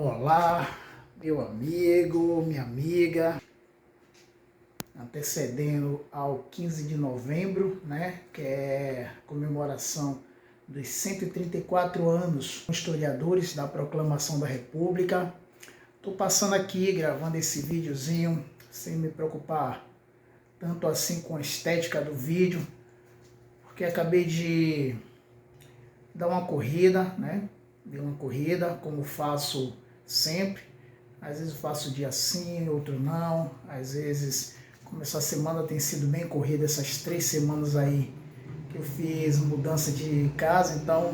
Olá, meu amigo, minha amiga, antecedendo ao 15 de novembro, né, que é a comemoração dos 134 anos historiadores da Proclamação da República. Estou passando aqui, gravando esse videozinho, sem me preocupar tanto assim com a estética do vídeo, porque acabei de dar uma corrida, né, dei uma corrida, como faço sempre. Às vezes eu faço dia sim, outro não. Às vezes, como essa semana tem sido bem corrida, essas 3 semanas aí que eu fiz mudança de casa, então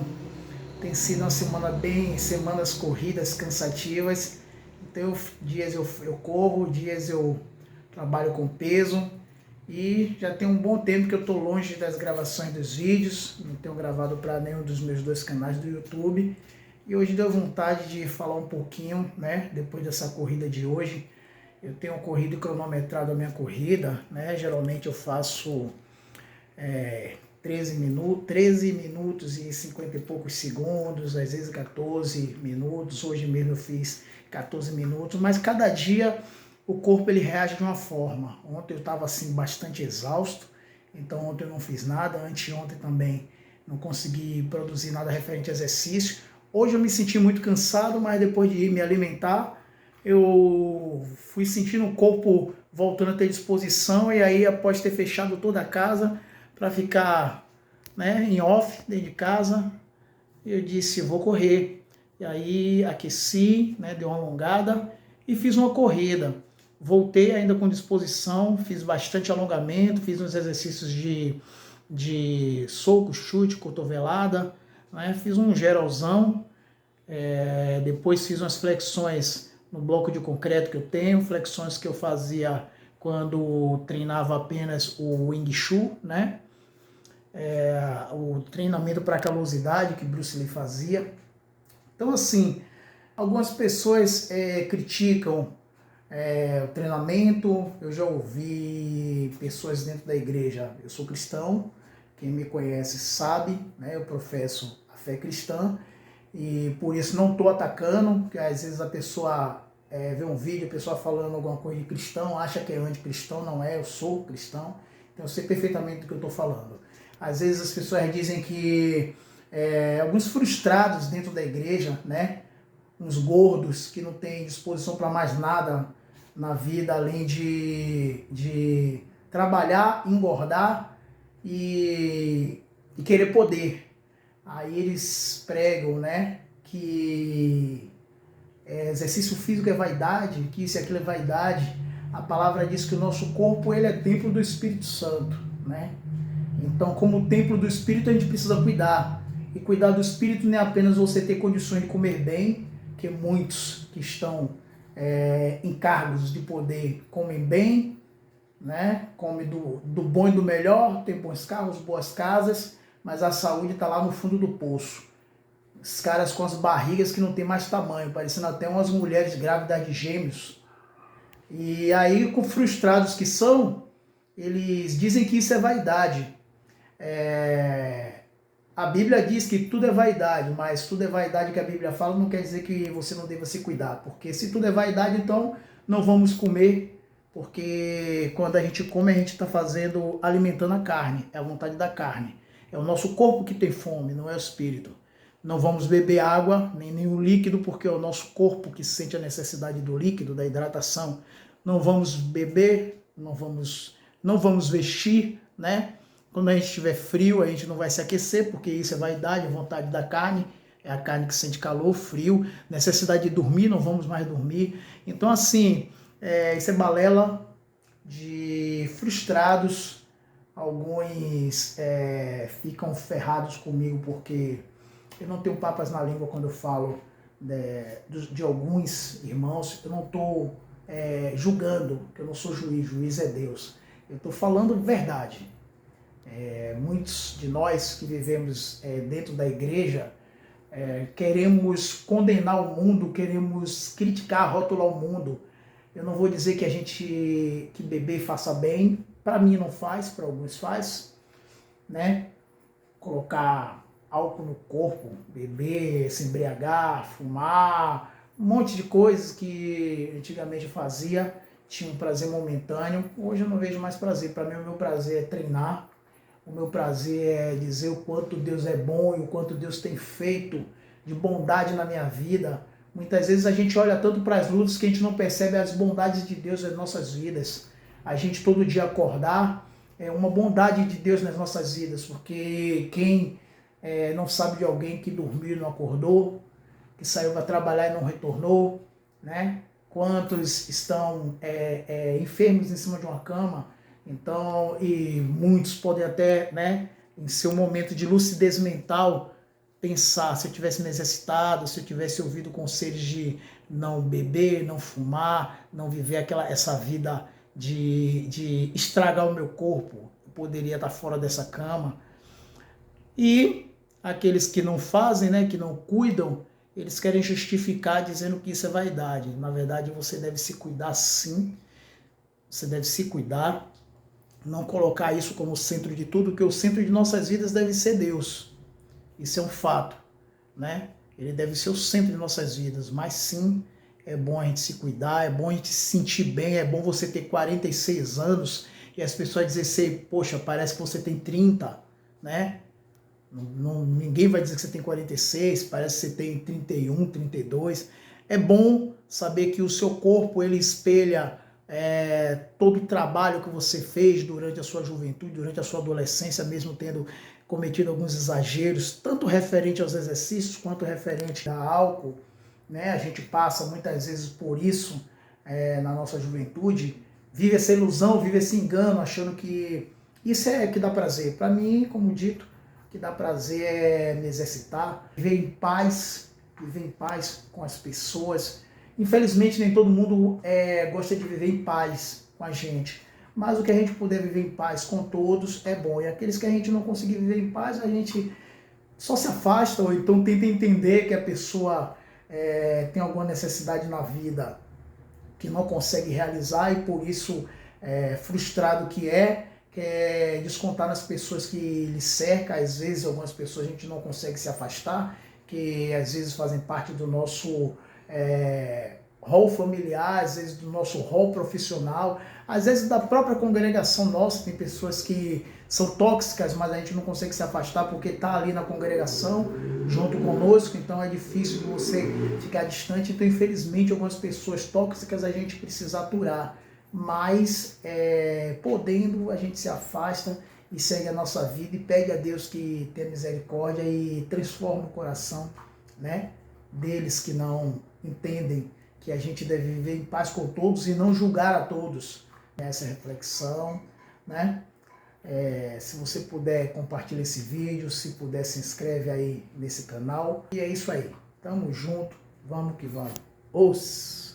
tem sido uma semana semanas corridas, cansativas. Então dias eu corro, dias eu trabalho com peso. E já tem um bom tempo que eu estou longe das gravações dos vídeos, não tenho gravado para nenhum dos meus 2 canais do YouTube. E hoje deu vontade de falar um pouquinho, né, depois dessa corrida de hoje. Eu tenho corrido cronometrado a minha corrida, né, geralmente eu faço 13 minutos e 50 e poucos segundos, às vezes 14 minutos, hoje mesmo eu fiz 14 minutos, mas cada dia o corpo ele reage de uma forma. Ontem eu estava assim bastante exausto, então ontem eu não fiz nada, anteontem também não consegui produzir nada referente a exercício. Hoje eu me senti muito cansado, mas depois de ir me alimentar, eu fui sentindo o corpo voltando a ter disposição, e aí após ter fechado toda a casa para ficar, né, em off dentro de casa, eu disse, vou correr. E aí aqueci, né, dei uma alongada e fiz uma corrida. Voltei ainda com disposição, fiz bastante alongamento, fiz uns exercícios de soco, chute, cotovelada, né, fiz um geralzão, depois fiz umas flexões no bloco de concreto que eu tenho, flexões que eu fazia quando treinava apenas o Wing Chun, né, o treinamento para calosidade que Bruce Lee fazia. Então, assim, algumas pessoas criticam o treinamento. Eu já ouvi pessoas dentro da igreja, eu sou cristão, quem me conhece sabe, né, eu professo a fé cristã, e por isso não estou atacando, porque às vezes a pessoa vê um vídeo, a pessoa falando alguma coisa de cristão, acha que é anticristão, não é, eu sou cristão, então eu sei perfeitamente do que eu estou falando. Às vezes as pessoas dizem que alguns frustrados dentro da igreja, né, uns gordos que não têm disposição para mais nada na vida, além de trabalhar, engordar e querer poder. Aí eles pregam, né, que exercício físico é vaidade, que isso e aquilo é vaidade. A palavra diz que o nosso corpo ele é templo do Espírito Santo, né? Então, como templo do Espírito, a gente precisa cuidar. E cuidar do Espírito não é apenas você ter condições de comer bem, que muitos que estão em cargos de poder comem bem, né? Comem do bom e do melhor, tem bons carros, boas casas, mas a saúde está lá no fundo do poço. Os caras com as barrigas que não tem mais tamanho, parecendo até umas mulheres grávidas de gêmeos. E aí, com frustrados que são, eles dizem que isso é vaidade. A Bíblia diz que tudo é vaidade, mas tudo é vaidade que a Bíblia fala não quer dizer que você não deva se cuidar, porque se tudo é vaidade, então não vamos comer, porque quando a gente come, a gente está alimentando a carne, é a vontade da carne. É o nosso corpo que tem fome, não é o espírito. Não vamos beber água, nem nenhum líquido, porque é o nosso corpo que sente a necessidade do líquido, da hidratação. Não vamos beber, não vamos vestir, né? Quando a gente estiver frio, a gente não vai se aquecer, porque isso é vaidade, vontade da carne. É a carne que sente calor, frio, necessidade de dormir, não vamos mais dormir. Então, assim, isso é balela de frustrados. Alguns ficam ferrados comigo porque eu não tenho papas na língua quando eu falo de alguns irmãos. Eu não estou julgando, porque eu não sou juiz, juiz é Deus. Eu estou falando verdade. Muitos de nós que vivemos dentro da igreja queremos condenar o mundo, queremos criticar, rotular o mundo. Eu não vou dizer que que beber faça bem, para mim não faz, para alguns faz, né? Colocar álcool no corpo, beber, se embriagar, fumar, um monte de coisas que antigamente fazia, tinha um prazer momentâneo. Hoje eu não vejo mais prazer. Para mim, o meu prazer é treinar, o meu prazer é dizer o quanto Deus é bom e o quanto Deus tem feito de bondade na minha vida. Muitas vezes a gente olha tanto para as lutas que a gente não percebe as bondades de Deus nas nossas vidas. A gente todo dia acordar é uma bondade de Deus nas nossas vidas, porque quem não sabe de alguém que dormiu e não acordou, que saiu para trabalhar e não retornou, né? Quantos estão enfermos em cima de uma cama, então, e muitos podem até, né, em seu momento de lucidez mental, pensar, se eu tivesse me exercitado, se eu tivesse ouvido conselhos de não beber, não fumar, não viver essa vida de estragar o meu corpo, eu poderia estar fora dessa cama. E aqueles que não fazem, né, que não cuidam, eles querem justificar dizendo que isso é vaidade. Na verdade, você deve se cuidar sim, você deve se cuidar, não colocar isso como centro de tudo, porque o centro de nossas vidas deve ser Deus. Isso é um fato, né? Ele deve ser o centro de nossas vidas, mas sim, é bom a gente se cuidar, é bom a gente se sentir bem, é bom você ter 46 anos e as pessoas dizerem assim, poxa, parece que você tem 30, né? Ninguém vai dizer que você tem 46, parece que você tem 31, 32. É bom saber que o seu corpo ele espelha todo o trabalho que você fez durante a sua juventude, durante a sua adolescência, mesmo tendo cometido alguns exageros, tanto referente aos exercícios quanto referente a álcool, né? A gente passa muitas vezes por isso na nossa juventude, vive essa ilusão, vive esse engano, achando que isso é que dá prazer. Para mim, como dito, que dá prazer é me exercitar, viver em paz com as pessoas. Infelizmente, nem todo mundo gosta de viver em paz com a gente, mas o que a gente puder viver em paz com todos é bom. E aqueles que a gente não conseguir viver em paz, a gente só se afasta ou então tenta entender que a pessoa tem alguma necessidade na vida que não consegue realizar e por isso, frustrado que quer descontar nas pessoas que lhe cercam. Às vezes, algumas pessoas a gente não consegue se afastar, que às vezes fazem parte do nosso rol familiar, às vezes do nosso rol profissional, às vezes da própria congregação nossa. Tem pessoas que são tóxicas, mas a gente não consegue se afastar porque está ali na congregação junto conosco, então é difícil de você ficar distante. Então, infelizmente, algumas pessoas tóxicas a gente precisa aturar, mas podendo, a gente se afasta e segue a nossa vida e pede a Deus que tenha misericórdia e transforma o coração, né, deles que não entendem que a gente deve viver em paz com todos e não julgar a todos. Essa reflexão, né? Se você puder, compartilha esse vídeo, se puder, se inscreve aí nesse canal. E é isso aí. Tamo junto, vamos que vamos. Os